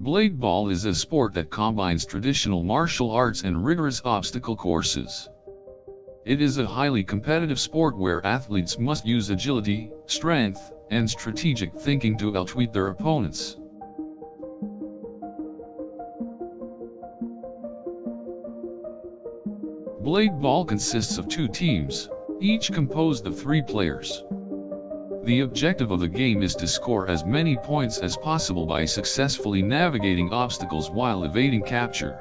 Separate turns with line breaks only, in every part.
Blade ball is a sport that combines traditional martial arts and rigorous obstacle courses. It is a highly competitive sport where athletes must use agility, strength, and strategic thinking to outwit their opponents. Blade ball consists of two teams, each composed of 3 players. The objective of the game is to score as many points as possible by successfully navigating obstacles while evading capture.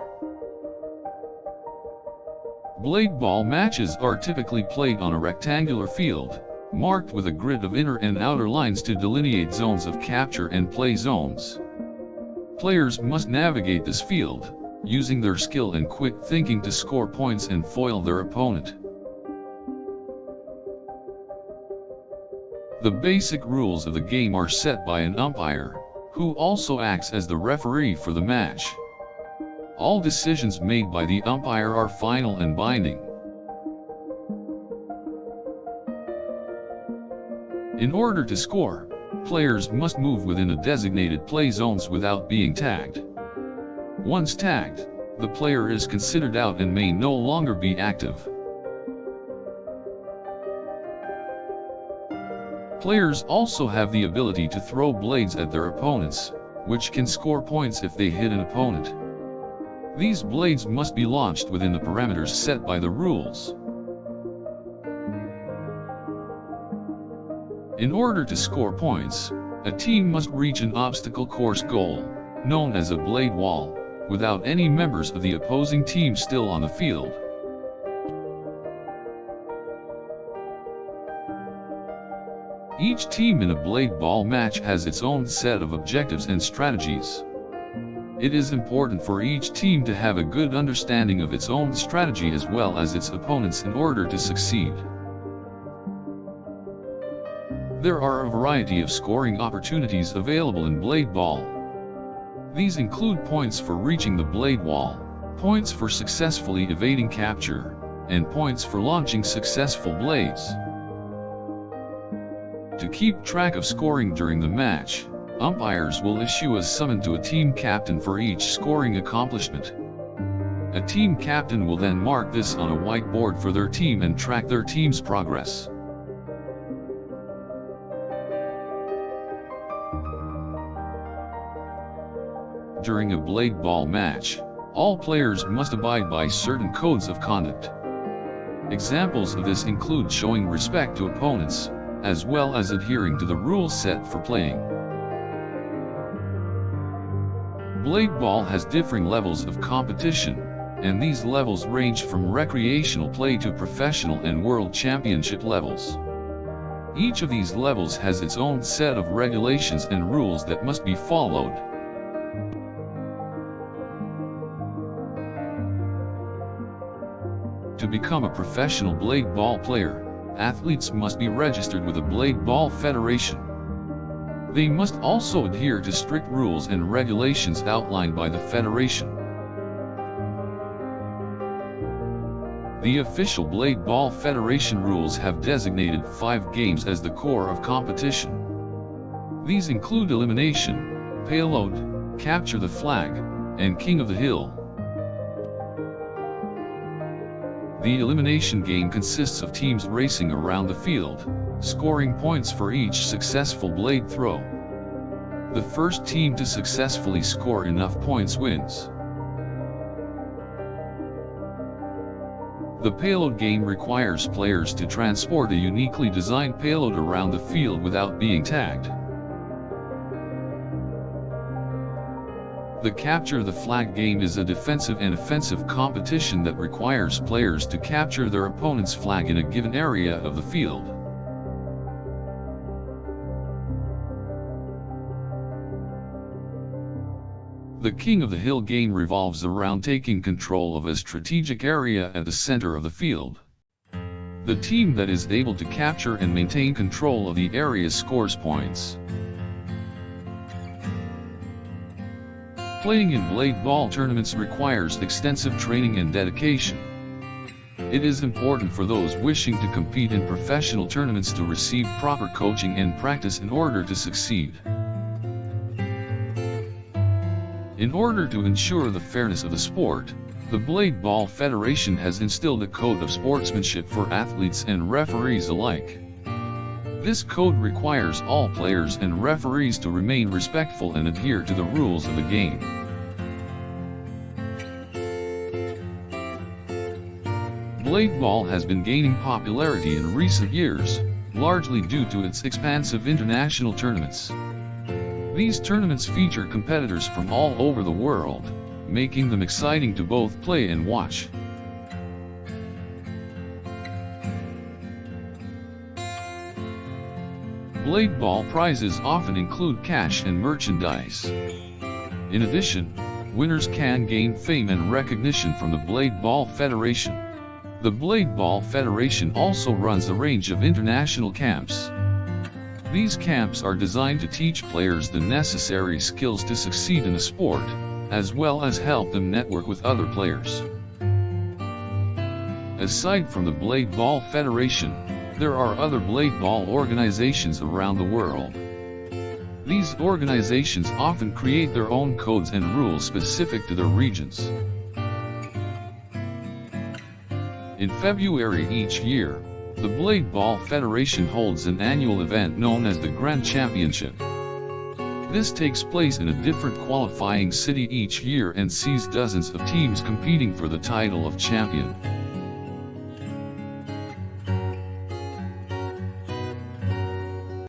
Blade ball matches are typically played on a rectangular field, marked with a grid of inner and outer lines to delineate zones of capture and play zones. Players must navigate this field, using their skill and quick thinking to score points and foil their opponent. The basic rules of the game are set by an umpire, who also acts as the referee for the match. All decisions made by the umpire are final and binding. In order to score, players must move within the designated play zones without being tagged. Once tagged, the player is considered out and may no longer be active. Players also have the ability to throw blades at their opponents, which can score points if they hit an opponent. These blades must be launched within the parameters set by the rules. In order to score points, a team must reach an obstacle course goal, known as a blade wall, without any members of the opposing team still on the field. Each team in a blade ball match has its own set of objectives and strategies. It is important for each team to have a good understanding of its own strategy as well as its opponents in order to succeed. There are a variety of scoring opportunities available in blade ball. These include points for reaching the blade wall, points for successfully evading capture, and points for launching successful blades. To keep track of scoring during the match, umpires will issue a summon to a team captain for each scoring accomplishment. A team captain will then mark this on a whiteboard for their team and track their team's progress. During a blade ball match, all players must abide by certain codes of conduct. Examples of this include showing respect to opponents, as well as adhering to the rules set for playing. Blade ball has differing levels of competition, and these levels range from recreational play to professional and world championship levels. Each of these levels has its own set of regulations and rules that must be followed. To become a professional blade ball player, athletes must be registered with a Blade Ball Federation. They must also adhere to strict rules and regulations outlined by the Federation. The official Blade Ball Federation rules have designated 5 games as the core of competition. These include elimination, payload, capture the flag, and king of the hill. The elimination game consists of teams racing around the field, scoring points for each successful blade throw. The first team to successfully score enough points wins. The payload game requires players to transport a uniquely designed payload around the field without being tagged. The Capture the Flag game is a defensive and offensive competition that requires players to capture their opponent's flag in a given area of the field. The King of the Hill game revolves around taking control of a strategic area at the center of the field. The team that is able to capture and maintain control of the area scores points. Playing in blade ball tournaments requires extensive training and dedication. It is important for those wishing to compete in professional tournaments to receive proper coaching and practice in order to succeed. In order to ensure the fairness of the sport, the Blade Ball Federation has instilled a code of sportsmanship for athletes and referees alike. This code requires all players and referees to remain respectful and adhere to the rules of the game. Blade ball has been gaining popularity in recent years, largely due to its expansive international tournaments. These tournaments feature competitors from all over the world, making them exciting to both play and watch. Blade ball prizes often include cash and merchandise. In addition, winners can gain fame and recognition from the Blade Ball Federation. The Blade Ball Federation also runs a range of international camps. These camps are designed to teach players the necessary skills to succeed in the sport, as well as help them network with other players. Aside from the Blade Ball Federation, there are other blade ball organizations around the world. These organizations often create their own codes and rules specific to their regions. In February each year, the Blade Ball Federation holds an annual event known as the Grand Championship. This takes place in a different qualifying city each year and sees dozens of teams competing for the title of champion.